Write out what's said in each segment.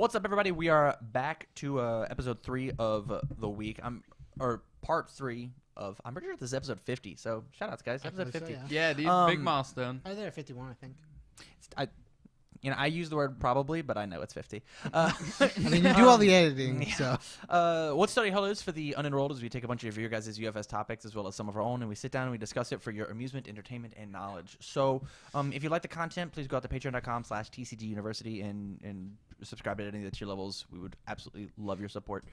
What's up, everybody? We are back to episode 3 of the week. Part 3 of. I'm pretty sure this is episode 50. So shout outs, guys. Episode 50. Yeah, dude. Big milestone. Oh, they're at 51, I think. I use the word probably, but I know it's 50. I mean, you do all the editing, yeah. so. What Study Hall is for the unenrolled is we take a bunch of your guys' UFS topics as well as some of our own, and we sit down and we discuss it for your amusement, entertainment, and knowledge. So if you like the content, please go out to patreon.com/TCGuniversity and subscribe at any of the tier levels. We would absolutely love your support.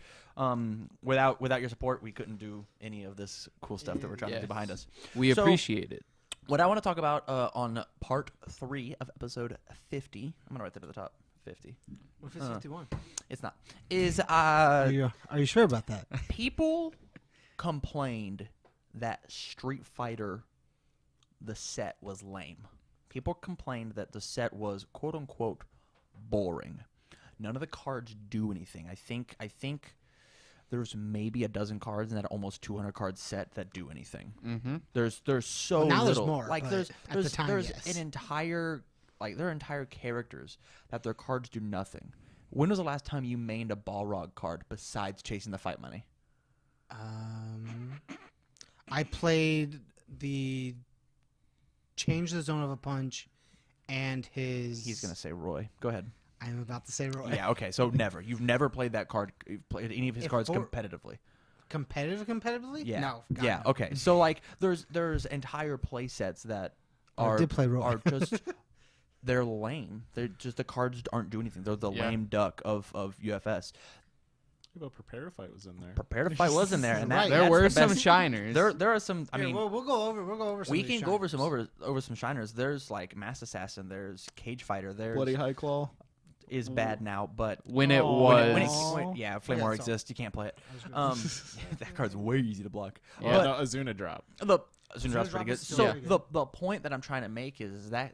Without your support, we couldn't do any of this cool stuff that we're trying to do behind us. We appreciate it. What I want to talk about on part 3 of episode 50, I'm going to write that at the top, 50. What if it's 51? It's not. Is Are you sure about that? people complained that Street Fighter, the set, was lame. People complained that the set was, quote unquote, boring. None of the cards do anything. I think there's maybe a dozen cards in that almost 200 card set that do anything. Mm-hmm. There's so well, now little. There's more. Like there's an entire there are entire characters that their cards do nothing. When was the last time you mained a Balrog card besides chasing the fight money? I played the Change the Zone of a Punch and his. He's gonna say Roy. Go ahead. I'm about to say Roy. Yeah, okay, so never. You've never played that card, you've played any of his cards competitively. Competitively? Yeah. No. God, yeah, no. okay. So, like, there's entire play sets that I did play Roy. are just, they're lame. They're just, the cards aren't doing anything. They're the lame duck of UFS. But Prepare to Fight was in there. Prepare to Fight was in there. And Right. There were the some best. shiners. There are some, I mean... we'll go over some we of these can go over shiners. some shiners. There's, like, Mass Assassin. There's Cage Fighter. There's... Bloody High Claw. Is bad now, but when it when was. yeah, Flame War exists. You can't play it. That card's way easy to block. Yeah, But no, Azuna Drop. the Azuna Drop's pretty good. is still So very good. the point that I'm trying to make is that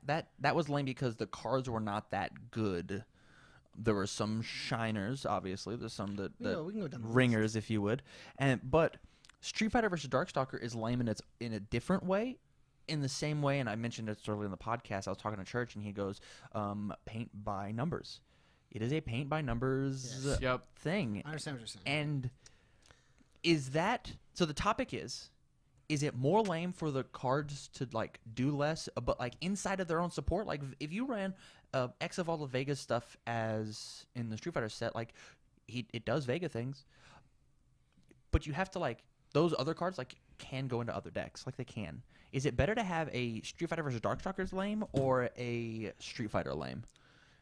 was lame because the cards were not that good. There were some shiners, obviously. There's some that We can go down the ringers, if you would, but Street Fighter versus Darkstalker is lame in a different way. In the same way, and I mentioned it earlier in the podcast, I was talking to Church, and he goes, paint by numbers. It is a paint by numbers thing. I understand what you're saying. And is that... So the topic is it more lame for the cards to, like, do less, but, like, inside of their own support? Like, if you ran X of all the Vega stuff as in the Street Fighter set, like, it does Vega things, but you have to, like... Those other cards, like, can go into other decks. Like, they can. Is it better to have a Street Fighter versus Darkstalkers lame or a Street Fighter lame?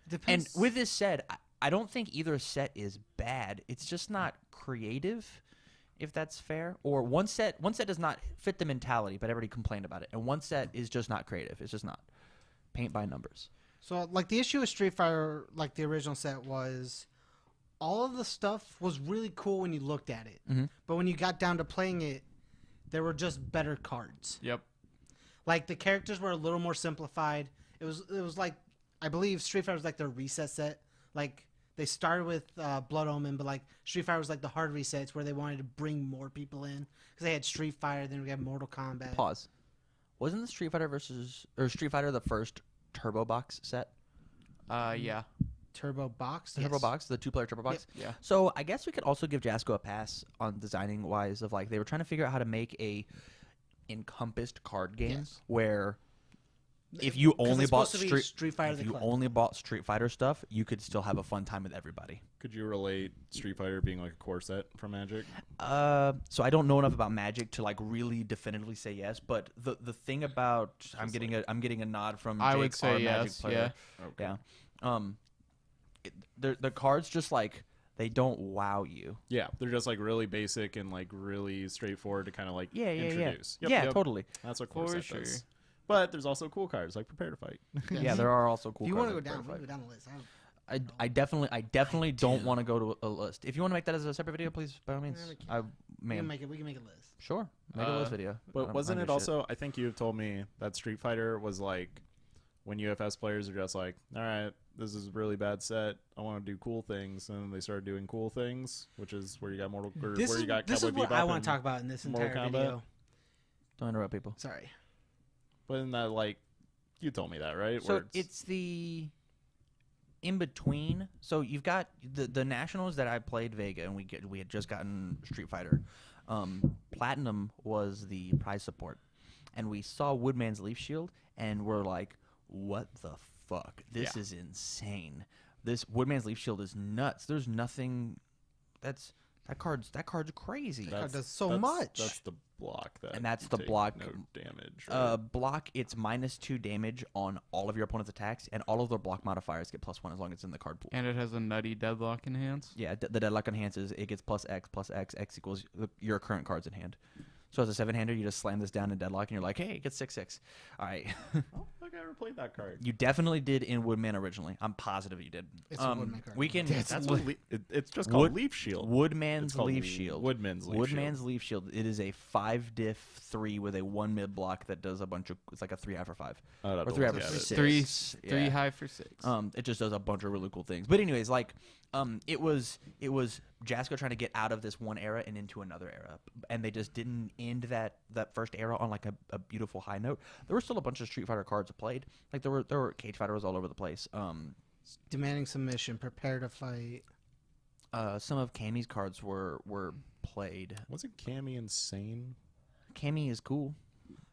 Depends. And with this said, I don't think either set is bad. It's just not creative, if that's fair. Or one set does not fit the mentality, but everybody complained about it. And one set is just not creative. It's just not. Paint by numbers. So, like, the issue with Street Fighter, like the original set, was all of the stuff was really cool when you looked at it. Mm-hmm. But when you got down to playing it, there were just better cards. Yep. Like, the characters were a little more simplified. It was like, I believe Street Fighter was like their reset set. Like, they started with Blood Omen, but, like, Street Fighter was like the hard resets where they wanted to bring more people in. Because they had Street Fighter, then we had Mortal Kombat. Pause. Wasn't the Street Fighter the first Turbo Box set? Yeah. Turbo Box? Turbo Box, the 2-player Turbo Box? Yeah. So I guess we could also give Jasko a pass on designing wise of, like, they were trying to figure out how to make a encompassed card game where if you only bought Street Fighter stuff, you could still have a fun time with everybody. Could you relate Street Fighter being like a core set from Magic? So I don't know enough about Magic to, like, really definitively say yes, but the thing about I'm getting a nod from Jake, I would say our yes. Magic player. Okay. Yeah. The cards just, like, they don't wow you. Yeah, they're just like really basic and like really straightforward to kind of like introduce. Yeah, totally. That's what core For set sure. does. But there's also cool cards like Prepare to Fight. Yeah, there are also cool If you cards. want to go like down, we Prepare can to go down the list. Fight. I definitely don't want to go to a list. If you want to make that as a separate video, please, by all means. We can make a list. Sure, make a list video. I But don't wasn't give it a shit. also? I think you told me that Street Fighter was like when UFS players are just like, all right, this is a really bad set. I want to do cool things, and then they started doing cool things, which is where you got This is Cowboy what Bebop I want and to talk about in this Mortal entire Kombat. video. Don't interrupt people. Sorry. But in that, like, you told me that, right? So Where it's the in between. So you've got the nationals that I played Vega, and we had just gotten Street Fighter. Platinum was the prize support, and we saw Woodman's Leaf Shield, and we're like, what the fuck? This is insane. This Woodman's Leaf Shield is nuts. There's nothing. That card's crazy. That card does so much. That's the block that. And that's you the take block. No damage. Right? Block, it's -2 damage on all of your opponent's attacks, and all of their block modifiers get +1 as long as it's in the card pool. And it has a nutty deadlock enhance. Yeah, the deadlock enhances. It gets +X, X equals your current cards in hand. So as a 7-hander, you just slam this down in deadlock, and you're like, hey, it gets 6/6. All right. I don't think I ever played that card. You definitely did in Woodman originally. I'm positive you did. It's a Woodman card. We can. That's what it's just called Leaf Shield. Woodman's It's called Leaf Shield. Woodman's Leaf Woodman's Leaf Shield. It is a 5-diff 3 with a 1 mid block that does a bunch of. It's like a 3 high for 5. Oh, Or 3 high for yeah, 6. Three Yeah. high for 6. It just does a bunch of really cool things. But anyways, like, it was Jasko trying to get out of this one era and into another era, and they just didn't end that first era on like a beautiful high note. There were still a bunch of Street Fighter cards played. Like there were Cage Fighter was all over the place. Demanding submission, prepare to fight. Some of Cammy's cards were played. Wasn't Cammy insane? Cammy is cool.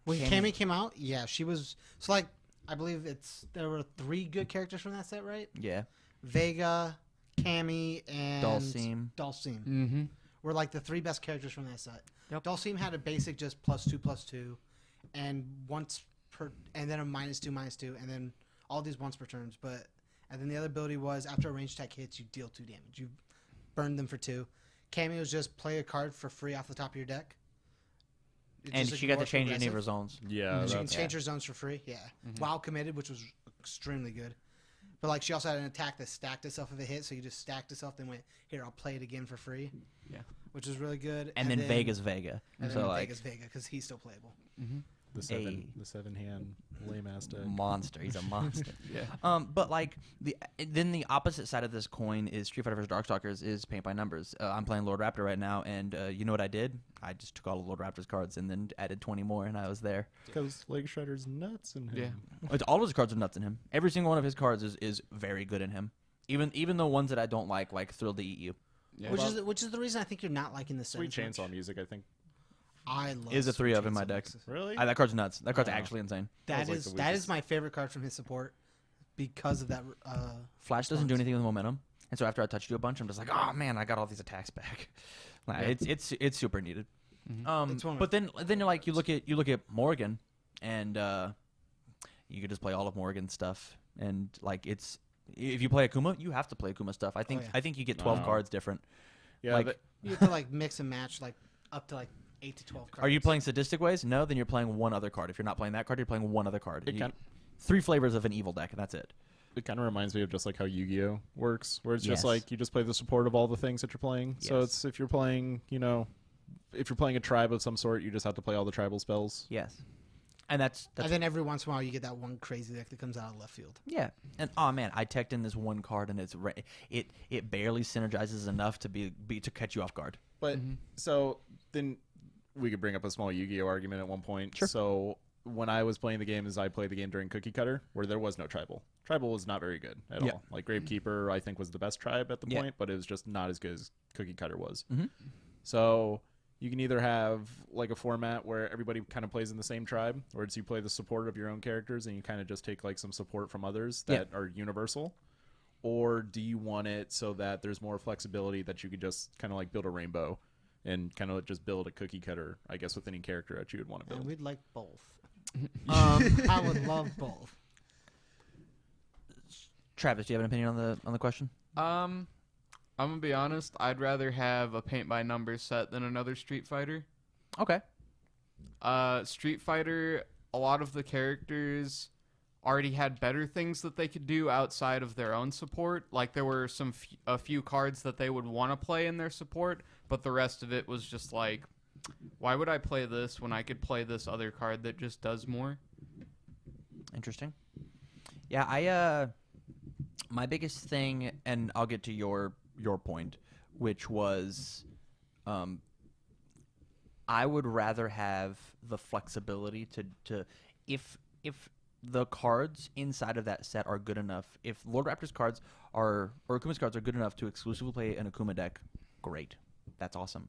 When Cammy came out, yeah, she was. So like, I believe there were 3 good characters from that set, right? Yeah. Vega, Cammy, and Dalsim. Mm-hmm. were like the 3 best characters from that set. Yep. Dalsim had a basic just +2/+2, and once per, and then a -2/-2, and then all these once per turns. And then the other ability was after a range attack hits, you deal 2 damage. You burn them for 2. Cammy was just play a card for free off the top of your deck. And she got to change any of her zones. Yeah, She can that's, change her zones for free. Yeah. While committed, which was extremely good. But like she also had an attack that stacked itself if it hit, so you just stacked itself, then went, here, I'll play it again for free. Yeah. Which was really good. And then Vega's Vega. And So then like Vega's Vega, because he's still playable. the 7-hand lame ass deck. monster. He's a monster. Yeah. But like then the opposite side of this coin is Street Fighter vs. Darkstalkers is paint by numbers. I'm playing Lord Raptor right now, and you know what I did? I just took all of Lord Raptor's cards and then added 20 more, and I was there. Because Leg Shredder's nuts in him. Yeah. It's all of his cards are nuts in him. Every single one of his cards is very good in him. Even the ones that I don't like Thrill to Eat You. Yeah. Which is the reason I think you're not liking this set. Sweet as much. Chainsaw Music, I think. I love Is a 3 Sweet of in my Chainsaw deck. Mixes. Really? That card's nuts. That card's Oh. actually insane. That like is the that weakest. is my favorite card from his support because of that. Flash doesn't do anything with momentum, and so after I touched you a bunch, I'm just like, oh man, I got all these attacks back. Like, Yeah. it's super needed. It's one of But then you're like you look at Morgan, and you could just play all of Morgan's stuff, and like it's if you play Akuma, you have to play Akuma stuff. I think yeah. I think you get 12 Wow. cards different. Yeah, like, but You have to like mix and match like up to like 8 to 12 cards. Are you playing sadistic ways? No, then you're playing one other card. If you're not playing that card, you're playing one other card. It can- 3 flavors of an evil deck, and that's it. it kind of reminds me of just like how Yu-Gi-Oh works, where it's Yes. just like you just play the support of all the things that you're playing. So Yes. it's if you're playing, if you're playing a tribe of some sort, you just have to play all the tribal spells. Yes, and that's And then every once in a while you get that one crazy deck that comes out of left field. yeah. And oh man, I teched in this one card, and it barely synergizes enough to be to catch you off guard. But so then we could bring up a small Yu-Gi-Oh argument at one point. Sure. So when I was playing the game, I played the game during Cookie Cutter, where there was no tribal. Tribal was not very good at Yeah. all. Like Gravekeeper, I think, was the best tribe at the Yeah. point, but it was just not as good as Cookie Cutter was. Mhm. So you can either have like a format where everybody kind of plays in the same tribe, or it's you play the support of your own characters and you kind of just take like some support from others that are universal. Or do you want it so that there's more flexibility that you could just kind of like build a rainbow and kind of just build a cookie cutter, I guess, with any character that you would want to And build? we'd like both. I would love both. Travis, do you have an opinion on the question? I'm gonna be honest. I'd rather have a paint by numbers set than another Street Fighter. Okay. Street Fighter, a lot of the characters already had better things that they could do outside of their own support. Like there were a few cards that they would want to play in their support, but the rest of it was just like, why would I play this when I could play this other card that just does more? Interesting. Yeah, I my biggest thing, and I'll get to your point, which was I would rather have the flexibility to if the cards inside of that set are good enough. If Lord Raptor's cards or Akuma's cards are good enough to exclusively play an Akuma deck, great. That's awesome.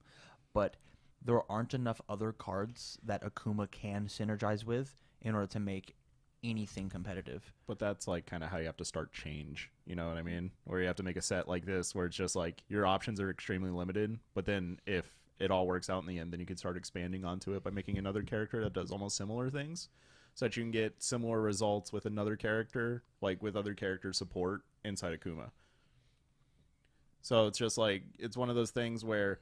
But there aren't enough other cards that Akuma can synergize with in order to make anything competitive. But that's like kind of how you have to start change. You know what I mean? Where you have to make a set like this where it's just like your options are extremely limited. But then if it all works out in the end, then you can start expanding onto it by making another character that does almost similar things, so that you can get similar results with another character, like with other character support inside Akuma. So it's just like, it's one of those things where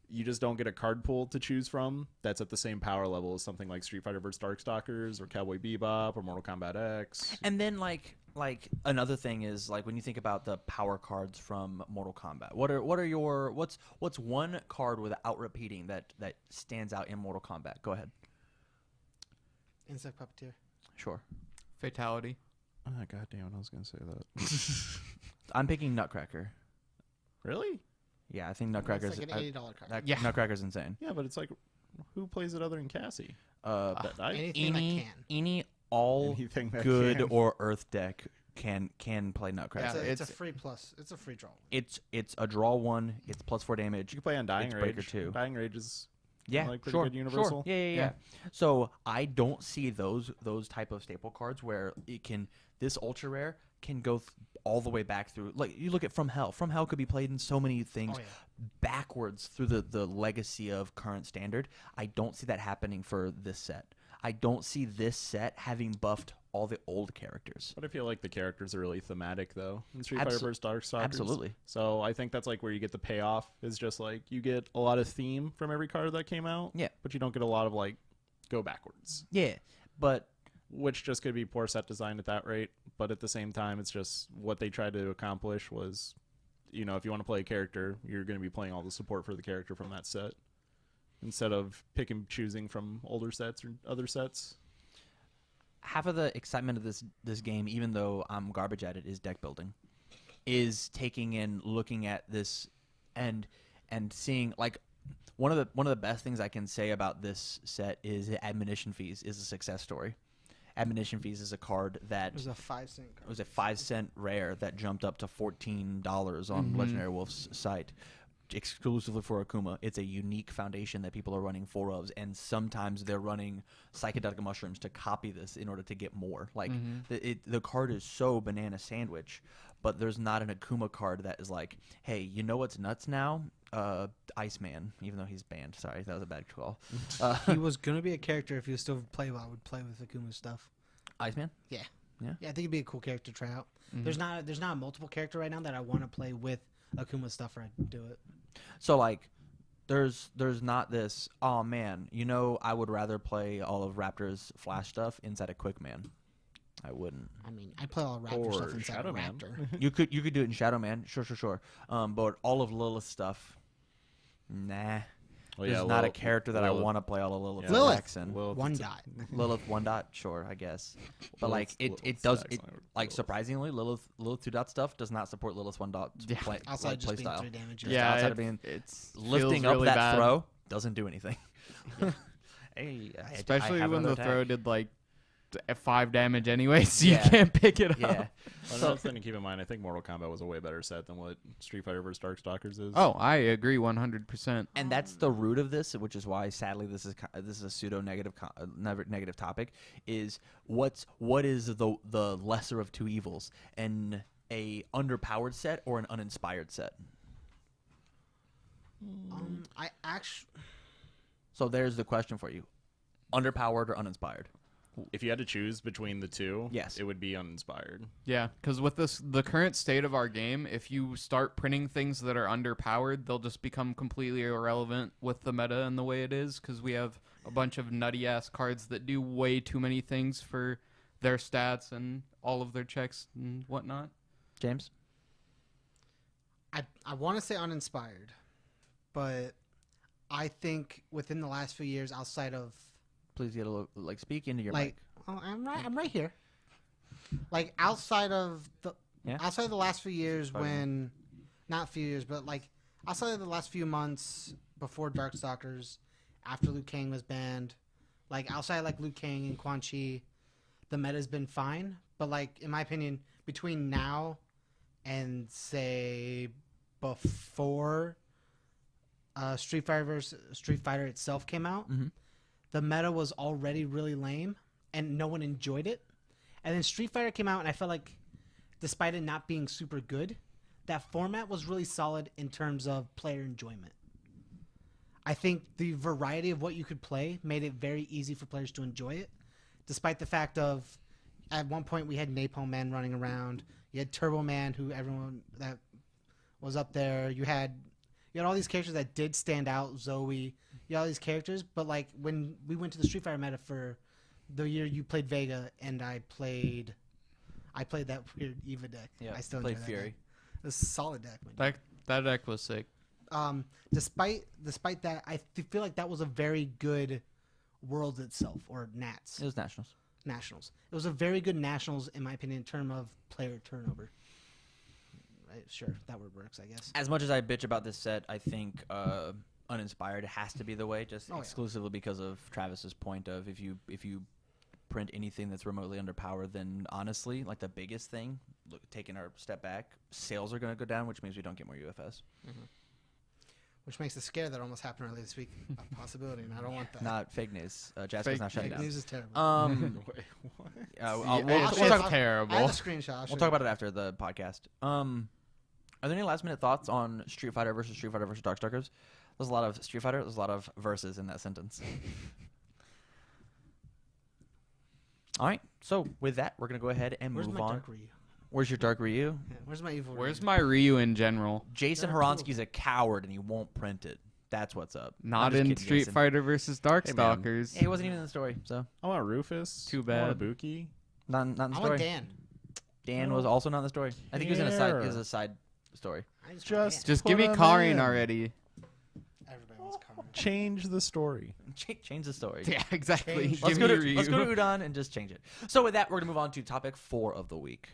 you just don't get a card pool to choose from that's at the same power level as something like Street Fighter vs. Darkstalkers or Cowboy Bebop or Mortal Kombat X. And then like another thing is like when you think about the power cards from Mortal Kombat, what's one card without repeating that stands out in Mortal Kombat? Go ahead. Insect Puppeteer. Sure. Fatality. Oh, God damn it, I was going to say that. I'm picking Nutcracker. Really? Yeah, I think Nutcracker's It's like an $80 card. Yeah. Nutcracker's insane. Yeah, but it's like, who plays it other than Cassie? Anything that can. Any all Anything that good can. or Earth deck can play Nutcracker. It's a free plus. It's a free draw. It's a draw 1. It's +4 damage. You can play on Dying It's Rage. Breaker 2. Dying Rage is Yeah, like pretty sure, good universal. Sure. Yeah. So I don't see those type of staple cards where this ultra rare can go all the way back through. Like you look at From Hell. From Hell could be played in so many things backwards through the legacy of current standard. I don't see that happening for this set. I don't see this set having buffed all the old characters. But I feel like the characters are really thematic, though, in Street Fighter vs. Darkstalkers. Absolutely. So I think that's like where you get the payoff, is just like you get a lot of theme from every card that came out. Yeah. But you don't get a lot of like go backwards. Yeah, but Which just could be poor set design at that rate. But at the same time, it's just what they tried to accomplish was, you know, if you want to play a character, you're going to be playing all the support for the character from that set, instead of choosing from older sets or other sets. half of the excitement of this game, even though I'm garbage at it, is deck building. Is taking in, looking at this, and seeing like one of the best things I can say about this set is Admonition Fees is a success story. Admonition Fees is a card that It was a 5-cent card. it was a 5-cent rare that jumped up to $14 on Legendary Wolf's site, exclusively for Akuma. It's a unique foundation that people are running 4 ofs, and sometimes they're running psychedelic mushrooms to copy this in order to get more. Like the card is so banana sandwich, but there's not an Akuma card that is like, hey, you know what's nuts now? Iceman, even though he's banned. Sorry, that was a bad call. He was gonna be a character if he was still playable. I would play with Akuma stuff. Iceman? Yeah, Yeah. I think it'd be a cool character to try out. There's not a multiple character right now that I want to play with Akuma stuff, or I'd do it. So like, there's not this. Oh man, you know, I would rather play all of Raptor's Flash stuff inside a Quick Man. I wouldn't. I mean, I play all Raptor Or stuff inside Shadow of Man. Raptor. You could do it in Shadow Man, sure. But all of Lilith's stuff, nah. Well, There's yeah, not a Lilith- character that Lilith- I want to play all of Lilith's Yeah. Lilith. decks in. Lilith, One it's a- dot. Lilith 1 dot, sure, I guess. But like Lilith's- it Lilith's does decks it are like Lilith. surprisingly Lilith 2 dot stuff does not support Lilith 1 dot play, Outside like, just play being style. 3 damage. Yeah, outside of being it's Lifting feels up really that bad. throw doesn't do anything. Hey, I Especially have when the another throw attack. did like 5 damage anyway, so you Yeah. can't pick it up. Yeah. Well, another thing to keep in mind, I think Mortal Kombat was a way better set than what Street Fighter vs. Darkstalkers is. Oh, I agree 100%. And that's the root of this, which is why sadly this is a pseudo negative topic. Is what is the lesser of two evils, a underpowered set or an uninspired set? I actually. So there's the question for you: underpowered or uninspired? If you had to choose between the two, Yes. it would be uninspired. Yeah, because with the current state of our game, if you start printing things that are underpowered, they'll just become completely irrelevant with the meta and the way it is, because we have a bunch of nutty-ass cards that do way too many things for their stats and all of their checks and whatnot. James? I want to say uninspired, but I think within the last few years, outside of Please get a little, speak into your like, mic. oh, I'm right here. Like outside of the last few years, Fine. not few years, but like outside of the last few months before Darkstalkers, after Liu Kang was banned, like outside of, like Liu Kang and Quan Chi, the meta's been fine. But like in my opinion, between now and say before Street Fighter itself came out, the meta was already really lame and no one enjoyed it. And then Street Fighter came out, and I felt like despite it not being super good, that format was really solid in terms of player enjoyment. I think the variety of what you could play made it very easy for players to enjoy it, despite the fact of at one point we had Napalm Man running around, you had Turbo Man, who everyone that was up there, you had all these characters that did stand out, Zoe, you had all these characters, but like when we went to the Street Fighter meta for the year you played Vega and I played that weird Eva deck. Yeah, I still played enjoy that Fury. deck. It was a solid deck. Man. That deck was sick. Despite that, I feel like that was a very good Worlds itself, or Nats. It was Nationals. It was a very good Nationals, in my opinion, in terms of player turnover. Right, sure, that word works, I guess. As much as I bitch about this set, I think uninspired has to be the way, just exclusively because of Travis's point of if you print anything that's remotely underpowered, then honestly, like the biggest thing, taking our step back, sales are going to go down, which means we don't get more UFS. Which makes it scare that almost happened earlier this week. A possibility, and I don't want that. Not fake news. Jasper's not shutting Fake down. news is terrible. Wait, what? It's terrible. I have a screenshot. We'll talk about it after the podcast. Are there any last minute thoughts on Street Fighter versus Darkstalkers? There's a lot of Street Fighter. There's a lot of verses in that sentence. All right. So with that, we're gonna go ahead and Where's move my on. Dark Ryu? Where's your Dark Ryu? Yeah, where's my evil? Where's Ryu? my Ryu in general? Jason They're cool. Horonsky's a coward and he won't print it. That's what's up. Not I'm just in kidding, Street Jason. Fighter versus Darkstalkers. Yeah, he wasn't even in the story, so I want Rufus. Too I want bad. Ibuki. not in the I story. want Dan. Dan was also not in the story. I think he was in a side. care. Is a side story. I just Just Just put give me him Karin in. already. Everybody wants Karin. Change the story. Change the story. Yeah, exactly. Change. Let's Give go me to Ryu. let's go to Udon and just change it. So with that, we're gonna move on to topic 4 of the week.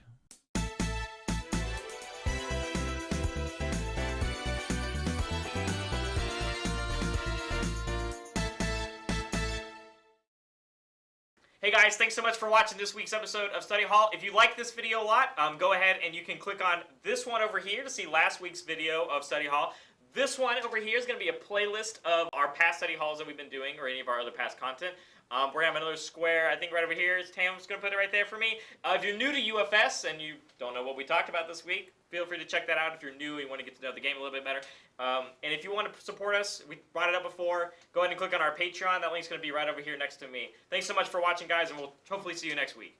Hey guys, thanks so much for watching this week's episode of Study Hall. If you like this video a lot, go ahead and you can click on this one over here to see last week's video of Study Hall. This one over here is going to be a playlist of our past Study Halls that we've been doing, or any of our other past content. We're going to have another square, I think right over here. Tam's going to put it right there for me. If you're new to UFS and you don't know what we talked about this week, feel free to check that out if you're new and you want to get to know the game a little bit better. And if you want to support us, we brought it up before, go ahead and click on our Patreon. That link's going to be right over here next to me. Thanks so much for watching, guys, and we'll hopefully see you next week.